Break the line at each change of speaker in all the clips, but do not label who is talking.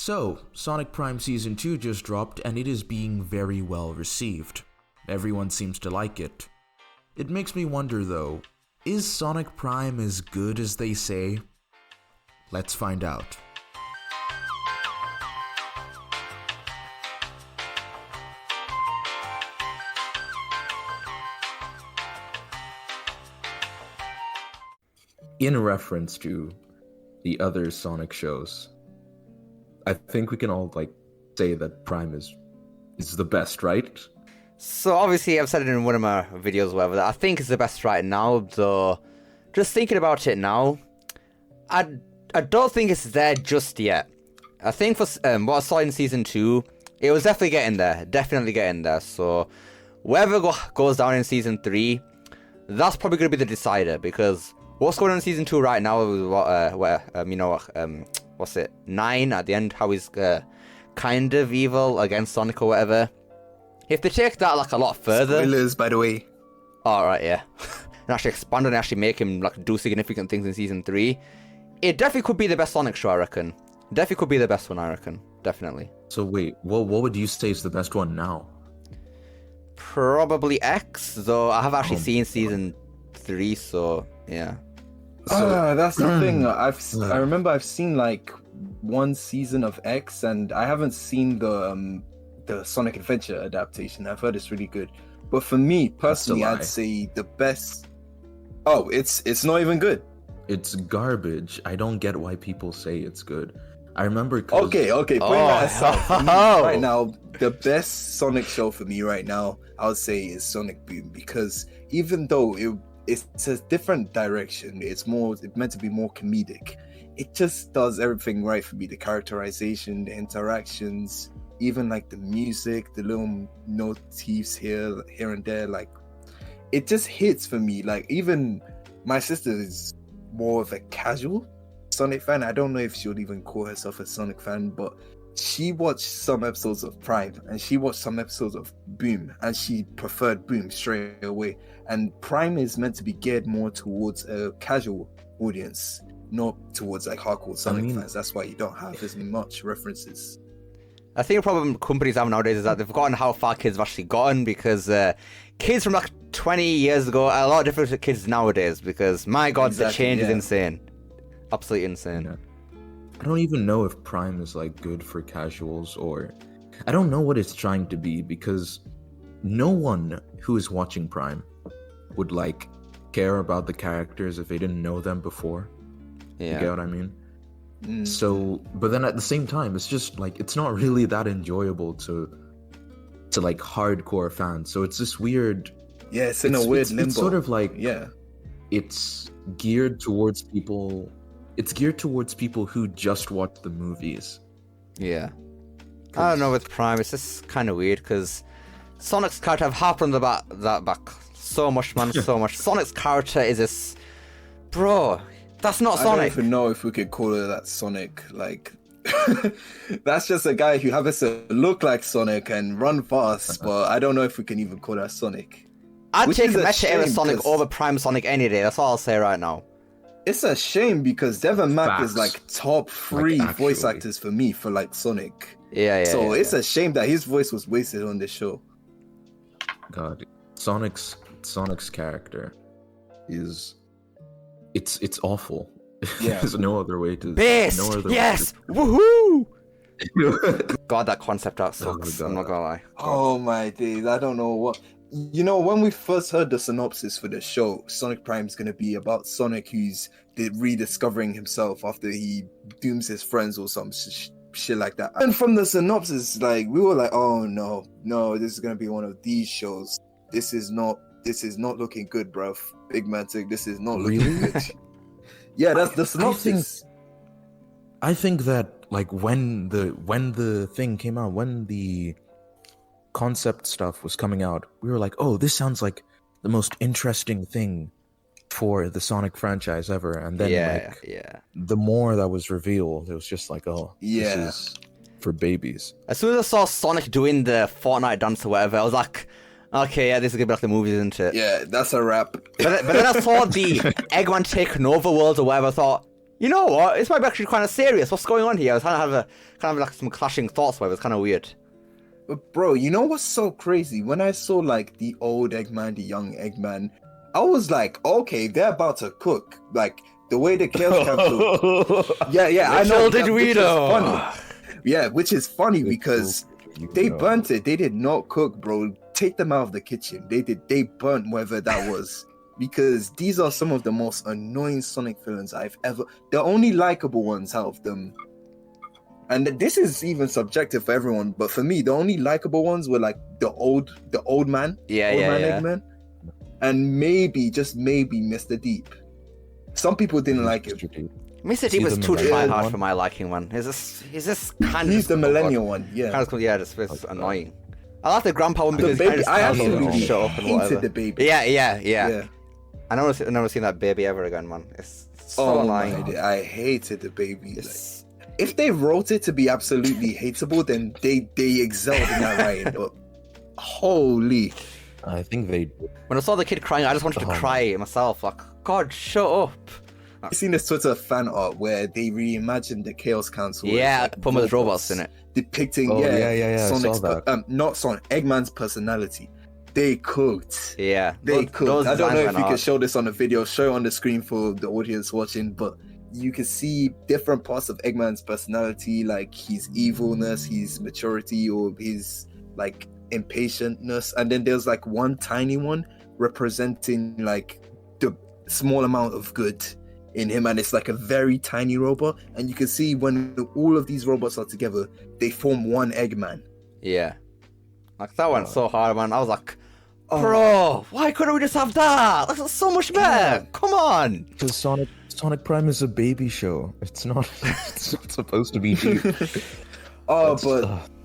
So, Sonic Prime Season 2 just dropped and it is being very well received. Everyone seems to like it. It makes me wonder though, is Sonic Prime as good as they say? Let's find out. In reference to the other Sonic shows, I think we can all say that Prime is the best, right?
So obviously I've said it in one of my videos, whatever, that I think it's the best right now, though just thinking about it now, I don't think it's there just yet. I think for what I saw in Season 2, it was definitely getting there, so whatever goes down in Season 3, that's probably going to be the decider, because what's going on in Season 2 right now is what's it, 9 at the end, how he's kind of evil against Sonic or whatever. If they take that a lot further...
Spoilers, by the way.
Oh, right, yeah. And actually expand and actually make him do significant things in Season 3, it definitely could be the best Sonic show, I reckon. Definitely could be the best one, I reckon. Definitely.
So wait, what would you say is the best one now?
Probably X, though I have actually seen Season 3, so yeah.
That's the thing. I remember I've seen one season of X, and I haven't seen the Sonic Adventure adaptation. I've heard it's really good, but for me personally, I'd say the best. Oh, it's not even good.
It's garbage. I don't get why people say it's good. I remember.
Okay. Putting that aside, for me, right now, the best Sonic show for me right now, I would say, is Sonic Boom, because even though it's a different direction, it's meant to be more comedic. It just does everything right for me. The characterization, the interactions, even the music, the little motifs here and there, it just hits for me. Even my sister is more of a casual Sonic fan. I don't know if she would even call herself a Sonic fan, but she watched some episodes of Prime and she watched some episodes of Boom, and she preferred Boom straight away. And Prime is meant to be geared more towards a casual audience, not towards hardcore Sonic fans. That's why you don't have as much references.
I think the problem companies have nowadays is that they've forgotten how far kids have actually gotten, because kids from 20 years ago are a lot different to kids nowadays, because my god, the change is insane. Absolutely insane.
Yeah. I don't even know if Prime is good for casuals, or I don't know what it's trying to be, because no one who is watching Prime would care about the characters if they didn't know them before.
Yeah.
You get what I mean? So, but then at the same time, it's just it's not really that enjoyable to hardcore fans. So it's this weird.
Yeah, it's in a weird limbo.
It's sort of it's geared towards people. It's geared towards people who just watch the movies.
Yeah. I don't know, with Prime, it's just kind of weird, because Sonic's character, I've harped on that back so much, man, so much. Sonic's character is this... Bro, that's not Sonic.
I don't even know if we could call it that Sonic. That's just a guy who happens to look like Sonic and run fast, but I don't know if we can even call that Sonic.
I'd take Meta Era Sonic over Prime Sonic any day, that's all I'll say right now.
It's a shame, because Devon Mack is top 3 voice actors for me for Sonic.
Yeah.
So it's a shame that his voice was wasted on this show.
God, Sonic's character is it's awful.
Yeah.
There's no other way to.
Best.
No other
yes. Woohoo! God, that concept art sucks. I'm not gonna lie.
Oh my days! I don't know what. When we first heard the synopsis for the show, Sonic Prime is going to be about Sonic who's rediscovering himself after he dooms his friends or some shit like that. And from the synopsis, we were like, oh no, this is going to be one of these shows. This is not looking good, bruv. Big man, this is not looking good. Yeah, that's the synopsis.
I think that when the thing came out, when the concept stuff was coming out, we were like, oh, this sounds like the most interesting thing for the Sonic franchise ever. And then the more that was revealed, it was just oh, this is for babies.
As soon as I saw Sonic doing the Fortnite dance or whatever, I was like, okay, yeah, this is gonna be like the movies, isn't it?
Yeah, that's a wrap.
But then I saw the Eggman taking over world or whatever, I thought, You know what? This might be actually kind of serious. What's going on here? I was kind of like some clashing thoughts, where it's kind of weird.
But bro, you know what's so crazy? When I saw like the old Eggman, the young Eggman, I was like, okay, they're about to cook. Like the way the Chaos Camp look. Yeah, I know.
Did we know?
Yeah, which is funny because they burnt it. They did not cook, bro. Take them out of the kitchen. They burnt whatever that was. Because these are some of the most annoying Sonic villains I've ever... The only likable ones out of them. And this is even subjective for everyone, but for me, the only likable ones were like the old man.
Yeah.
Eggman, and maybe, just maybe, Mr. Deep. Some people didn't like him.
Mr. Deep was too try-hard for my liking, man. He's
the millennial one, yeah.
It's annoying. I like the grandpa one because
I absolutely hated the baby.
Yeah. I never seen that baby ever again, man. It's so annoying.
I hated the baby. Like, if they wrote it to be absolutely hateable, then they excelled in that writing. But holy,
I think they.
When I saw the kid crying, I just wanted to cry myself. Like, God, shut up.
I've seen this Twitter fan art where they reimagined the Chaos Council.
Yeah,
like
put with robots in it,
depicting
Sonic's
not Sonic, Eggman's personality. They cooked.
Yeah,
they cooked. I don't know if you can show this on the video. Show it on the screen for the audience watching, but you can see different parts of Eggman's personality, like his evilness, his maturity, or his like impatientness. And then there's like one tiny one representing like the small amount of good in him, and it's like a very tiny robot. And you can see when all of these robots are together, they form one Eggman.
Yeah, like that went so hard, man. I was like, bro, why couldn't we just have that? That's so much better. Come on.
Because Sonic Prime is a baby show. It's not. It's not supposed to be deep.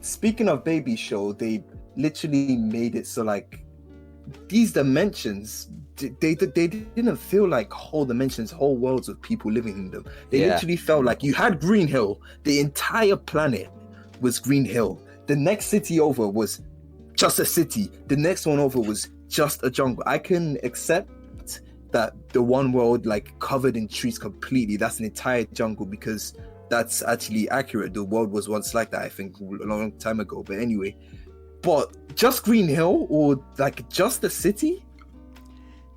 Speaking of baby show, they literally made it so like these dimensions. They didn't feel like whole dimensions, whole worlds of people living in them. They literally felt like you had Green Hill. The entire planet was Green Hill. The next city over was just a city. The next one over was just a jungle. I can accept that the one world like covered in trees completely, that's an entire jungle, because that's actually accurate. The world was once like that, I think, a long time ago. But anyway, but just Green Hill or like just the city?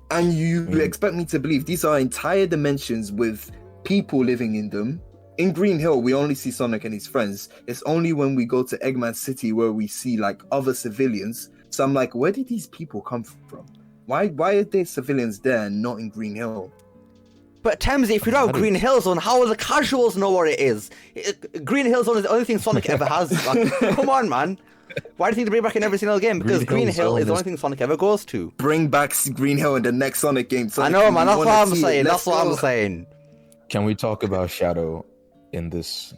And you expect me to believe these are entire dimensions with people living in them. In Green Hill, we only see Sonic and his friends. It's only when we go to Eggman City where we see like other civilians. So I'm like, where did these people come from? Why are there civilians there and not in Green Hill?
But Temzy, if you don't have Green Hill Zone, how will the casuals know what it is? Green Hill Zone is the only thing Sonic ever has. Like, come on, man. Why do you think they bring back in every single game? Because Green Hill is the only thing Sonic ever goes to.
Bring back Green Hill in the next Sonic game.
I know, man. That's what I'm saying.
Can we talk about Shadow in this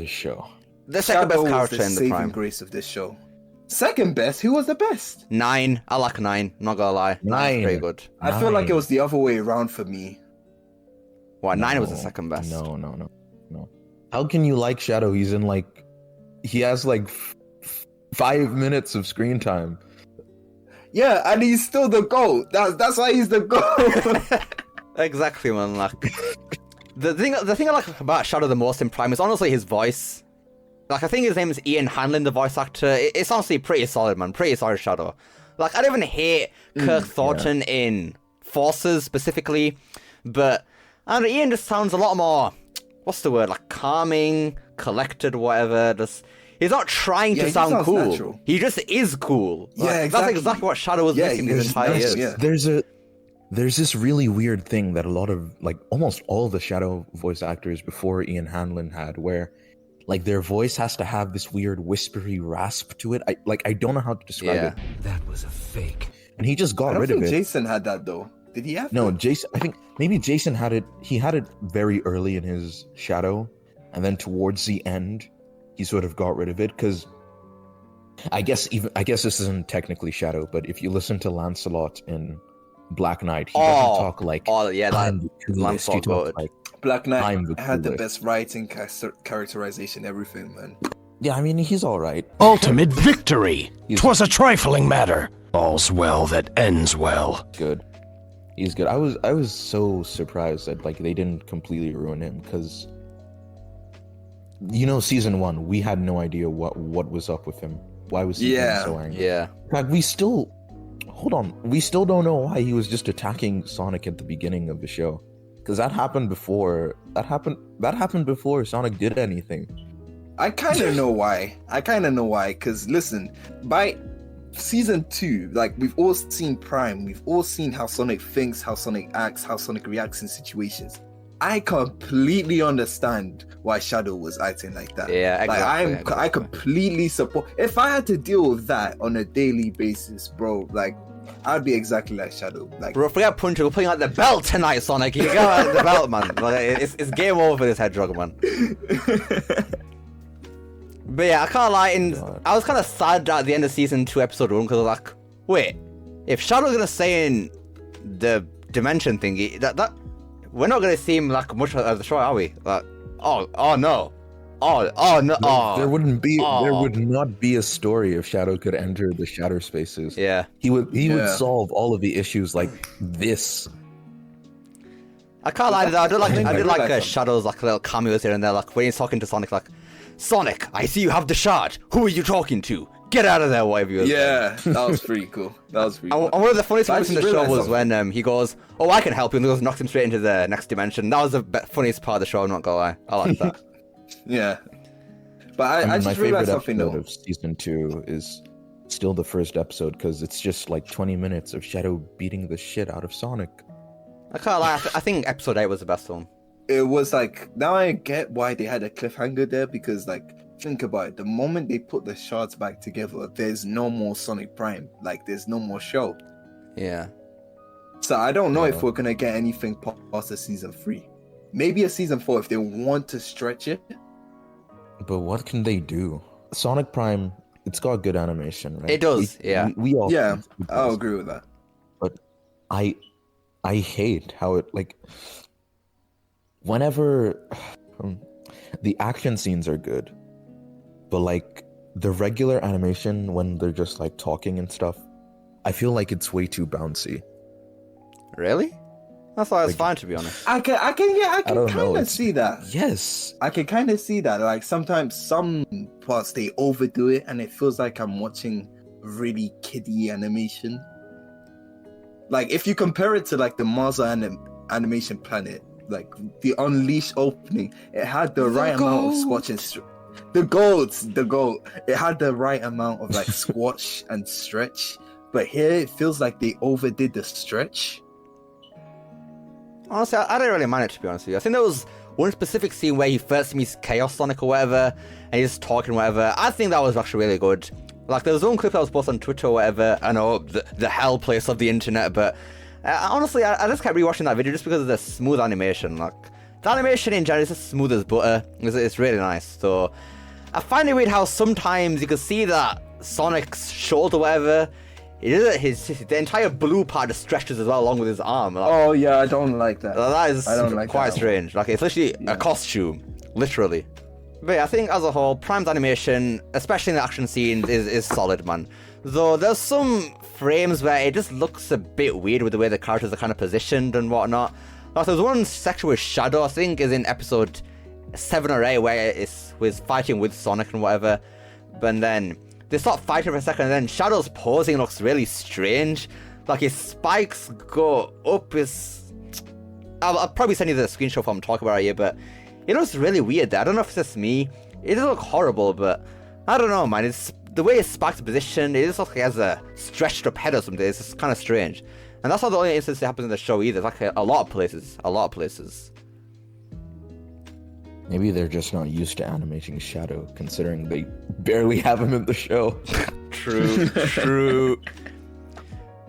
show?
The second best character in the
saving
Prime.
grace of this show. Second best? Who was the best?
9. I like 9. Not gonna lie. 9. Very good.
I feel like it was the other way around for me.
What? 9 was the second best.
No. How can you like Shadow? He's in like, he has like 5 minutes of screen time.
Yeah, and he's still the GOAT. That's why he's the GOAT.
Exactly, man. Like the thing I like about Shadow the most in Prime is honestly his voice. Like, I think his name is Ian Hanlon, the voice actor. It's honestly pretty solid, man. Pretty solid Shadow. Like, I don't even hate Kirk Thornton in Forces specifically, but I don't know, Ian just sounds a lot more, what's the word, like calming, collected, whatever. Just, he's not trying to sound cool. Natural. He just is cool.
Yeah,
like,
exactly.
That's exactly what Shadow was missing these entire years.
Yeah.
There's this really weird thing that a lot of, like, almost all the Shadow voice actors before Ian Hanlon had, where like their voice has to have this weird whispery rasp to it. I don't know how to describe it.
That was a fake.
And he just got rid of it.
Jason had that though. Did he have
No,
that?
Jason, I think maybe Jason had it. He had it very early in his Shadow, and then towards the end, he sort of got rid of it, because I guess this isn't technically Shadow, but if you listen to Lancelot in Black Knight, he doesn't talk like
Lancelot got
like
Black Knight had the best writing, characterization, everything, man.
Yeah, I mean, he's all right.
Ultimate victory! 'Twas a trifling matter. All's well that ends well.
Good. He's good. I was so surprised that like they didn't completely ruin him because season 1 we had no idea what was up with him. Why was he being so angry?
Yeah.
Like we still don't know why he was just attacking Sonic at the beginning of the show. Because that happened before Sonic did anything.
I kind of know why. Because listen, by season 2, like we've all seen Prime, we've all seen how Sonic thinks, how Sonic acts, how Sonic reacts in situations. I completely understand why Shadow was acting like that.
Yeah, exactly.
Like I completely support. If I had to deal with that on a daily basis, bro, like I'd be exactly like Shadow. Like,
bro, forget punching. We're putting out the belt tonight, Sonic. You got the belt, man. Like, it's game over for this Hedgehog, man. But yeah, I can't lie. I was kind of sad at the end of season 2, episode 1, because I was like, wait, if Shadow's gonna stay in the dimension thingy, that we're not gonna see him like much of the show, are we? Like, oh no. Oh no!
There would not be a story if Shadow could enter the shadow spaces.
Yeah,
he would solve all of the issues like this.
I can't lie to that. I did like Shadow's like little cameos here and there, like when he's talking to Sonic, like, Sonic, I see you have the shard. Who are you talking to? Get out of there, whatever you.
Yeah, that was pretty cool. And
one of the funniest moments in the show was when he goes, "Oh, I can help you," and goes knocks him straight into the next dimension. That was the funniest part of the show. I'm not gonna lie, I like that.
Yeah. But I just realized something though.
My favorite episode of season 2 is still the first episode because it's just like 20 minutes of Shadow beating the shit out of Sonic.
I can't lie. I think episode 8 was the best one.
It was like, now I get why they had a cliffhanger there, because like, think about it. The moment they put the shards back together, there's no more Sonic Prime. Like, there's no more show.
Yeah.
So I don't know if we're gonna get anything past the season 3. Maybe a season 4 if they want to stretch it.
But what can they do? Sonic Prime, it's got good animation, right?
It does,
we all
I'll agree with that.
But I hate how it, like, whenever the action scenes are good, but like the regular animation when they're just like talking and stuff, I feel like it's way too bouncy.
Really? I thought it was fine, to be honest.
I can kind of see that.
Yes.
I can kind of see that. Like, sometimes some parts, they overdo it, and it feels like I'm watching really kiddie animation. Like, if you compare it to, like, the Mars Animation Planet, like, the Unleash opening, it had the right amount of squash and the goat. It had the right amount of, like, squash and stretch. But here, it feels like they overdid the stretch.
Honestly, I didn't really mind it, to be honest with you. I think there was one specific scene where he first meets Chaos Sonic or whatever, and he's talking whatever. I think that was actually really good. Like, there was one clip that was posted on Twitter or whatever. I know, the hell place of the internet, but honestly, I just kept rewatching that video just because of the smooth animation. Like, the animation in general is just smooth as butter. It's really nice. So, I find it weird how sometimes you can see that Sonic's shoulder or whatever, the entire blue part just stretches as well along with his arm. Like,
oh yeah, I don't like that.
That is quite
that
strange. Like, it's literally a costume, literally. But yeah, I think as a whole, Prime's animation, especially in the action scenes, is solid, man. Though there's some frames where it just looks a bit weird with the way the characters are kind of positioned and whatnot. Like, there's one section with Shadow, I think, is in episode 7 or 8, where it's fighting with Sonic and whatever. But then they start fighting for a second, and then Shadow's posing looks really strange. Like, his spikes go up. I'll probably send you the screenshot I'm talking about here, but it looks really weird there. I don't know if it's just me. It doesn't look horrible, but I don't know, man. It's the way his spikes are positioned. It just looks like he has a stretched up head or something. It's just kind of strange. And that's not the only instance it happens in the show either. It's like a lot of places.
Maybe they're just not used to animating Shadow, considering they barely have him in the show. True.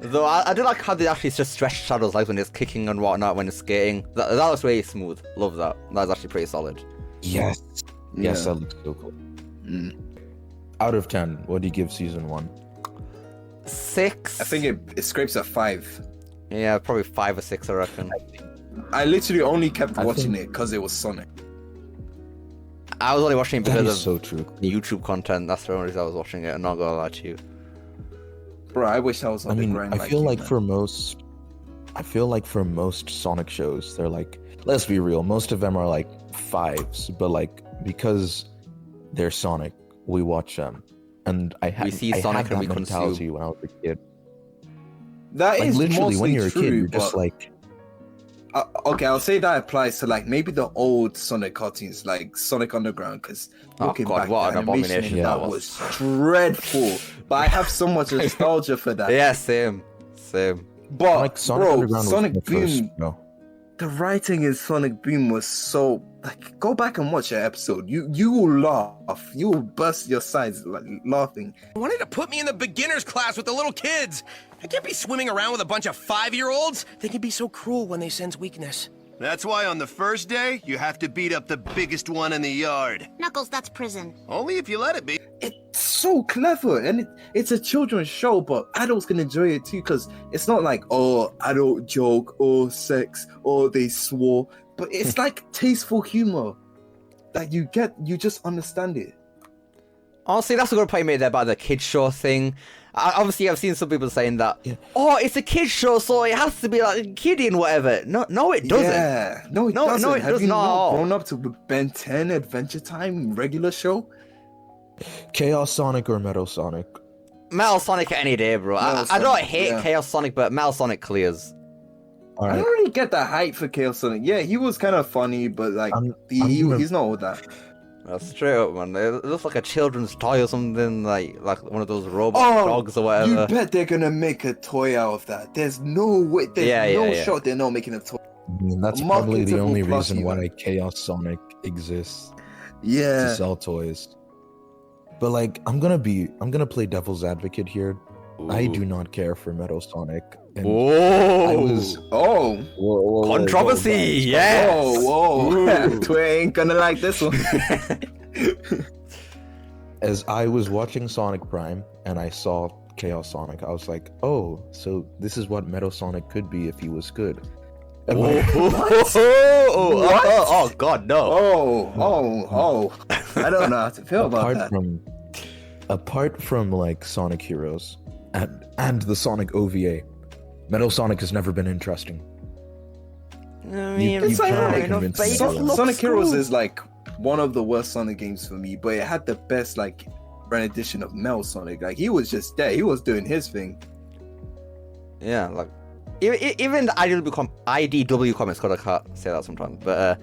Though I do like how they actually just stretch Shadow's legs when he's kicking and whatnot, when he's skating. That looks really smooth. Love that. That's actually pretty solid.
Yes, that looks so cool. Out of 10, what do you give season 1?
6.
I think it scrapes a 5.
Yeah, probably 5 or 6, I reckon.
I literally only kept watching it because it was Sonic.
I was only watching it because of
so true.
YouTube content. That's the only reason I was watching it. I'm not gonna lie to you.
Bro, I wish I was on the grind.
I feel like for most I feel like for most Sonic shows, they're like, let's be real, most of them are like 5s, but like because they're Sonic, we watch them. And I had
see
I
Sonic
had
and
that
we
mentality
consume.
when I was a kid.
That
Like
is
literally,
mostly
when you're a
true,
kid, you're
but
just like,
okay, I'll say that applies to like maybe the old Sonic cartoons, like Sonic Underground, because
Oh
looking
god,
back,
what
the
an
animation
abomination
in
that
that
was.
was dreadful. But I have so much nostalgia for that.
Yeah, same.
But
like Sonic
bro,
Underground
Sonic
was the first,
Boom,
no.
the writing in Sonic Boom was so like. Go back and watch that episode. You will laugh. You will burst your sides like laughing.
Wanted to put me in the beginner's class with the little kids. I can't be swimming around with a bunch of 5-year-olds. They can be so cruel when they sense weakness.
That's why on the first day, you have to beat up the biggest one in the yard.
Knuckles, that's prison.
Only if you let it be.
It's so clever, and it's a children's show, but adults can enjoy it too, because it's not like, oh, adult joke, or sex, or they swore, but it's like tasteful humor that you just understand it.
Honestly, that's a good point you made there about the kids show thing. Obviously, I've seen some people saying that, oh, it's a kids show, so it has to be like kiddie and whatever. No, it doesn't.
Yeah, no, it doesn't.
No, it
Have
does
you
not.
not grown up to Ben 10 Adventure Time regular show?
Chaos Sonic or Metal Sonic?
Metal Sonic any day, bro. I don't
Sonic,
hate
yeah.
Chaos Sonic, but Metal Sonic clears.
All
I
right.
don't really get the hype for Chaos Sonic. Yeah, he was kind of funny, but like he's not all that.
That's straight up, man. It looks like a children's toy or something, like one of those robot
Oh,
dogs or
you
whatever.
bet they're gonna make a toy out of that. There's no way. There's no shot they're not making a toy.
I mean, that's
A
probably the
marketable
only
plus
reason why
even.
Chaos Sonic exists, to
Yeah.
sell toys. But like, I'm gonna play devil's advocate here. I do not care for Metal Sonic. And I was
Oh.
whoa,
Controversy,
guys.
yes!
Whoa. Twin ain't gonna like this one.
As I was watching Sonic Prime and I saw Chaos Sonic, I was like, oh, so this is what Metal Sonic could be if he was good. And like,
Oh, god, no.
Oh. I don't know how to feel about that.
apart from like Sonic Heroes and the Sonic OVA, Metal Sonic has never been interesting.
I mean,
It's like,
trying to
right,
convince me
it
Sonic,
looks
Sonic Heroes
cool.
is like one of the worst Sonic games for me, but it had the best like rendition of Metal Sonic. Like he was just there, he was doing his thing.
Yeah, like even the IDW comics, because I can't say that sometimes. But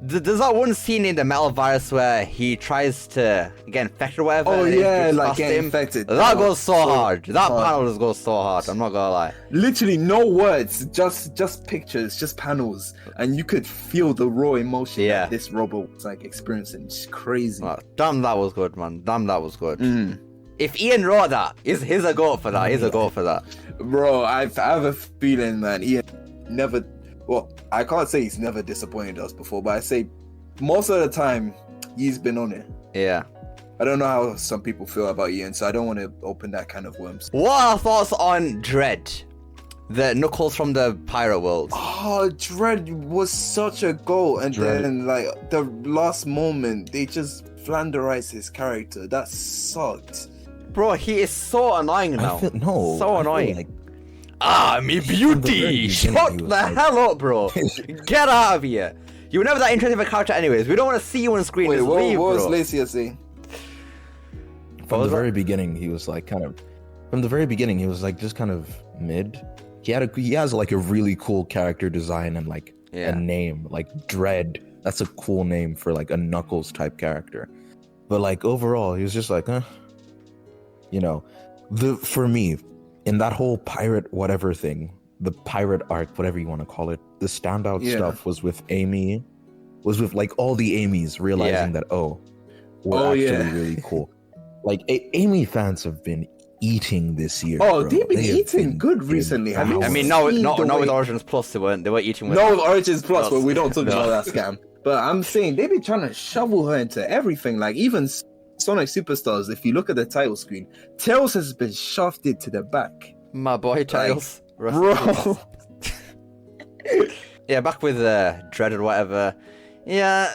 there's that one scene in the Metal Virus where he tries to get infected or whatever.
Oh
and it
yeah,
gets
like
past
getting
him.
infected.
That goes so hard. That
hard.
panel just goes so hard. I'm not gonna lie.
Literally no words, just pictures, just panels, and you could feel the raw emotion
Yeah.
that this robot was like experiencing. It's crazy.
Damn, that was good, man. Damn, that was good.
Mm.
If Ian wrote that, he's a goat for that. He's a goat for that.
Bro, I have a feeling, man. He never. Well, I can't say he's never disappointed us before, but I say most of the time he's been on it.
Yeah.
I don't know how some people feel about Ian, so I don't want to open that kind of worms.
What are our thoughts on Dread? The Knuckles from the Pirate World.
Oh, Dread was such a goal, and
Dredd.
then like the last moment, they just flanderized his character. That sucked.
Bro, he is so annoying now. So
I feel
annoying.
like
Me
From the very
beauty!
beginning,
Shut
he
the
was like-
hell up, bro! Get out of here! You were never that interesting of a character anyways. We don't want to see you on screen.
Wait,
Just
what
leave,
was
bro.
Lacia saying?
from
was
the
that?
very beginning, he was like from the very beginning, he was like just kind of mid. He has like a really cool character design and like
Yeah.
a name, like Dread. That's a cool name for like a Knuckles type character. But like overall, he was just like, you know, for me, in that whole pirate whatever thing, the pirate arc, whatever you want to call it, the standout
Yeah.
stuff was with Amy, was with like all the Amy's realizing that we're actually really cool. Like Amy fans have been eating this year.
Oh,
bro.
they've been
They have
eating
been
good recently. Have you
I mean,
seen
no,
the
not
way-
with Origins Plus, they weren't eating with.
No, with Origins Plus,
No.
but we don't talk
No.
about that scam. But I'm saying they've been trying to shovel her into everything. Like even Sonic Superstars, if you look at the title screen, Tails has been shafted to the back.
My boy Tails.
Bro.
Yeah, back with Dread or whatever. Yeah,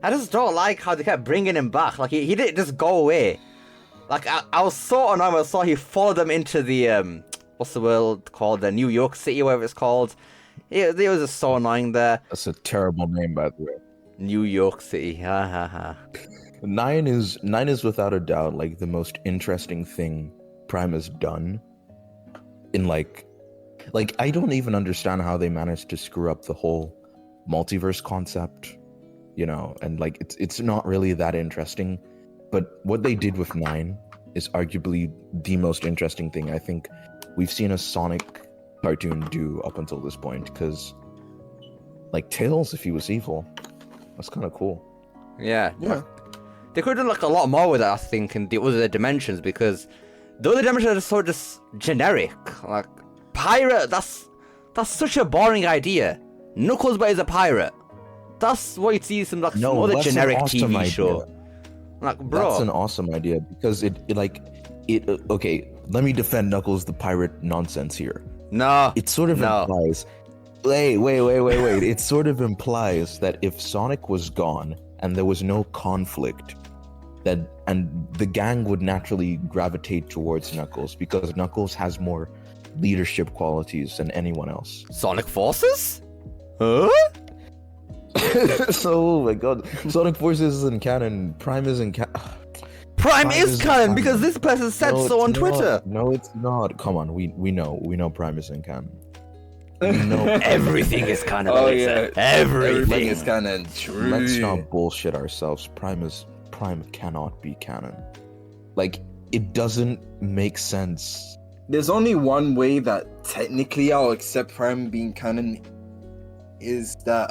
I just don't like how they kept bringing him back. Like he didn't just go away. Like I was so annoyed when I saw he followed them into the what's the world called? The New York City, whatever it's called. It was just so annoying there.
That's a terrible name, by the way.
New York City. Ha ha ha.
9 is without a doubt like the most interesting thing Prime has done. In like I don't even understand how they managed to screw up the whole multiverse concept, you know, and like it's not really that interesting. But what they did with 9 is arguably the most interesting thing I think we've seen a Sonic cartoon do up until this point, because like Tails, if he was evil, that's kind of cool.
Yeah. They could have done like a lot more with that, I think, in the other dimensions, because the other dimensions are so just generic. Like pirate, that's such a boring idea. Knuckles but is a pirate. That's what you'd see some like some other generic TV
idea.
show. Like, bro,
that's an awesome idea, because it okay, let me defend Knuckles the pirate nonsense here.
No,
It sort of implies. Wait. It sort of implies that if Sonic was gone and there was no conflict, and the gang would naturally gravitate towards Knuckles, because Knuckles has more leadership qualities than anyone else.
Sonic Forces? Huh?
So, oh my god, Sonic Forces isn't canon. Prime isn't canon.
Prime is canon because this person said so on Twitter.
No, it's not. Come on, we know Prime isn't canon. We know
Everything is canon.
Oh,
Lisa.
yeah.
Everything
is canon. True.
Let's not bullshit ourselves. Prime cannot be canon. Like, it doesn't make sense.
There's only one way that technically I'll accept Prime being canon, is that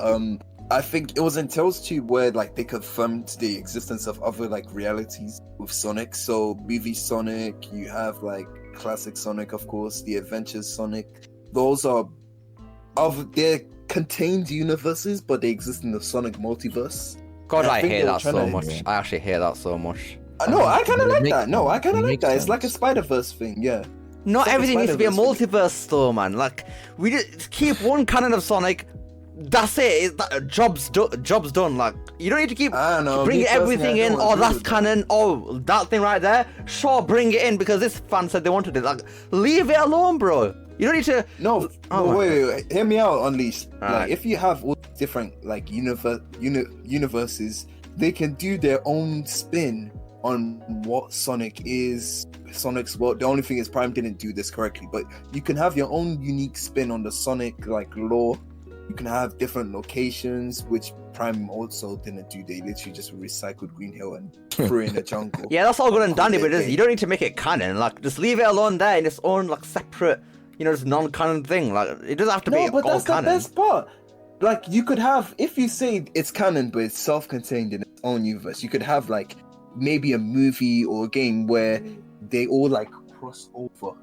I think it was in Tales 2 where like they confirmed the existence of other like realities with Sonic. So movie Sonic, you have like classic Sonic, of course, the Adventures Sonic. Those are they're contained universes, but they exist in the Sonic multiverse.
God, I
think
hate
they were
that
trying
so
to-
much. I actually hate that so much.
No, I kind of like
make-
that. No, I kind
it
of like
makes
that. It's like a
sense.
Spider-Verse thing, yeah.
Not
It's like
everything needs to be a
Spider-Verse
multiverse, though, man. Like, we just keep one canon of Sonic. That's it. Job's done. Like, you don't need to keep
I don't know,
bring
me personally,
everything
I
in.
don't
Oh,
agree
that's
with that.
canon. Oh, that thing right there. Sure, bring it in because this fan said they wanted it. Like, leave it alone, bro. You don't need to.
No,
Oh
no,
my
wait. Hear me out, Unleash.
Alright.
Like, if you have all different like universes, they can do their own spin on what Sonic is. Sonic's what. The only thing is, Prime didn't do this correctly, but you can have your own unique spin on the Sonic like lore. You can have different locations, which Prime also didn't do. They literally just recycled Green Hill and threw it in the jungle.
Yeah, that's all good and dandy, but
Yeah.
you don't need to make it canon. Like, just leave it alone there in its own like separate, just non-canon thing. Like, it doesn't have to be
No, but
all
that's
canon.
the best part. Like, you could have, if you say it's canon, but it's self-contained in its own universe, you could have like maybe a movie or a game where they all like cross over.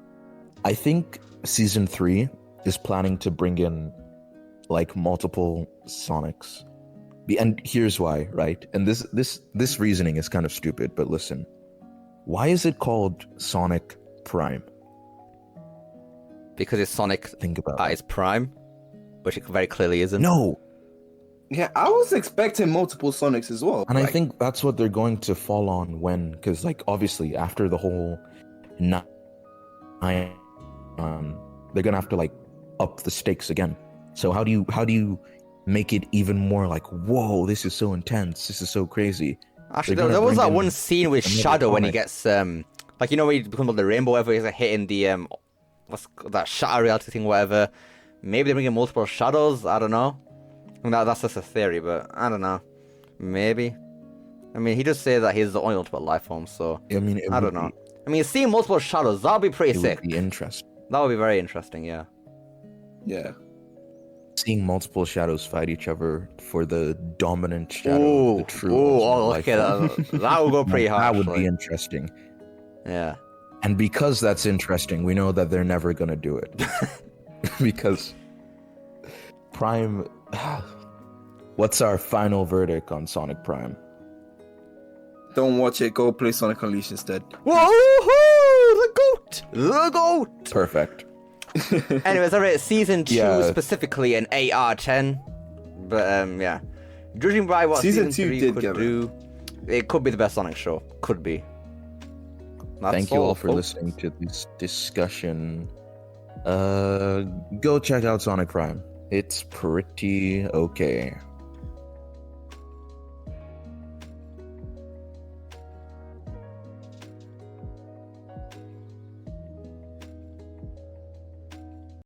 I think season 3 is planning to bring in like multiple Sonics. And here's why, right? And this reasoning is kind of stupid, but listen. Why is it called Sonic Prime?
Because it's Sonic
Think about
at
it.
its prime, which it very clearly isn't.
No.
Yeah, I was expecting multiple Sonics as well.
And I
Like,
think that's what they're going to fall on when, because like obviously after the whole they're gonna have to like up the stakes again. So how do you make it even more like, whoa, this is so intense, this is so crazy?
Actually,
They're
there
gonna
was
bring
that
in
one scene with
another
Shadow when he
Sonic.
gets like when he becomes the rainbow, whatever, he's like, hitting the what's that shatter reality thing, whatever. Maybe they bring in multiple shadows. I don't know. I mean, that's just a theory, but I don't know. Maybe. I mean, he just says that he's the only ultimate life form, so
I mean,
I don't know. I mean, seeing multiple shadows, that'll be pretty
It
sick.
would be interesting.
That would be very interesting, yeah.
yeah.
Seeing multiple shadows fight each other for the dominant shadow, the true ultimate life
okay,
form.
that would go pretty hard.
That would be
actually.
interesting.
Yeah.
And because that's interesting, we know that they're never gonna do it. Because Prime... What's our final verdict on Sonic Prime?
Don't watch it. Go play Sonic Unleash instead.
Woohoo! The goat! The goat!
Perfect.
Anyways, I rate season 2
Yeah.
specifically an 8 out of 10. But yeah. Judging by what
Season
season
2
3
did
could
get it.
do, it could be the best Sonic show. Could be. That's
Thank you all for
folks.
listening to this discussion Go check out Sonic Prime. It's pretty okay.